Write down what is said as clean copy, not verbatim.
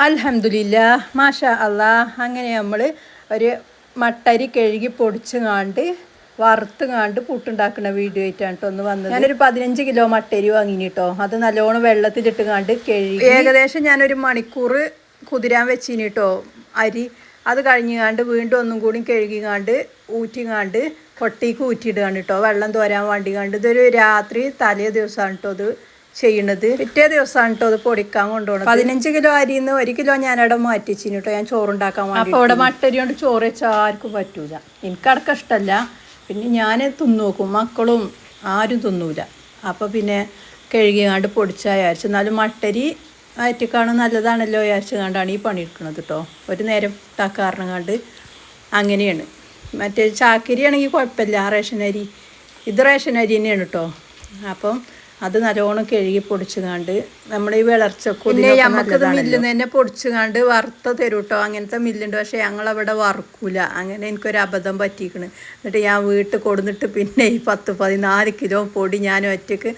അൽഹംദുലില്ലാ മാഷാ അല്ലാ. അങ്ങനെ നമ്മൾ ഒരു മട്ടരി കഴുകി പൊടിച്ചുങ്ങാണ്ട് വറുത്തുങ്ങാണ്ട് പുട്ടുണ്ടാക്കുന്ന വീഡിയോ ആയിട്ടാണ് കേട്ടോ ഒന്ന് വന്നത്. ഞാനൊരു 15 കിലോ മട്ടരി വാങ്ങിനി കേട്ടോ. അത് നല്ലോണം വെള്ളത്തിലിട്ടുങ്ങാണ്ട് കഴുകി ഏകദേശം ഞാനൊരു മണിക്കൂർ കുതിരാൻ വെച്ചിനി കേട്ടോ അരി. അത് കഴിഞ്ഞുങ്ങാണ്ട് വീണ്ടും ഒന്നും കൂടി കഴുകിങ്ങാണ്ട് ഊറ്റിങ്ങാണ്ട് കൊട്ടിക്ക് ഊറ്റിയിടുകയാണ് കേട്ടോ, വെള്ളം തോരാൻ വേണ്ടിങ്ങാണ്ട്. ഇതൊരു രാത്രി തലേ ദിവസമാണ് കേട്ടോ ഇത് ചെയ്യണത്. പിറ്റേ ദിവസമാണ് കേട്ടോ അത് പൊടിക്കാൻ കൊണ്ടുപോകണം. 15 കിലോ അരിയിൽ നിന്ന് 1 കിലോ ഞാനവിടെ മാറ്റിച്ചിന് കേട്ടോ, ഞാൻ ചോറുണ്ടാക്കാൻ വേണ്ടി. അപ്പോൾ അവിടെ മട്ടരി കൊണ്ട് ചോറ് വെച്ചാൽ ആർക്കും പറ്റൂല. എനിക്കടക്കം ഇഷ്ടമല്ല, പിന്നെ ഞാൻ തിന്നു നോക്കും, മക്കളും ആരും തിന്നൂല. അപ്പോൾ പിന്നെ കഴുകിയാണ്ട് പൊടിച്ചാൽ വിചാരിച്ചു. എന്നാലും മട്ടരി ആറ്റിക്കാണ് നല്ലതാണല്ലോ വിചാരിച്ചു കണ്ടാണ് ഈ പണി എടുക്കുന്നത് കേട്ടോ. ഒരു നേരം ഉണ്ടാക്കാറുണ്ട് കണ്ട് അങ്ങനെയാണ്. മറ്റേ ചാക്കരി ആണെങ്കിൽ കുഴപ്പമില്ല, റേഷൻ അരി. ഇത് റേഷൻ അരി തന്നെയാണ് കേട്ടോ. അപ്പം അത് നല്ലോണം കഴുകി പൊടിച്ചുകാണ്ട് നമ്മൾ ഈ വിളർച്ചക്കൂടി നമുക്കത് മില്ലിൽ നിന്ന് തന്നെ പൊടിച്ചുകാണ്ട് വറുത്ത തരും കേട്ടോ. അങ്ങനത്തെ മില്ലുണ്ട്, പക്ഷേ ഞങ്ങളവിടെ വറുക്കൂല. അങ്ങനെ എനിക്കൊരു അബദ്ധം പറ്റിയിരിക്കണ്. എന്നിട്ട് ഞാൻ വീട്ടിൽ കൊടുന്നിട്ട് പിന്നെ ഈ 10-14 കിലോ പൊടി ഞാൻ ഒറ്റയ്ക്ക്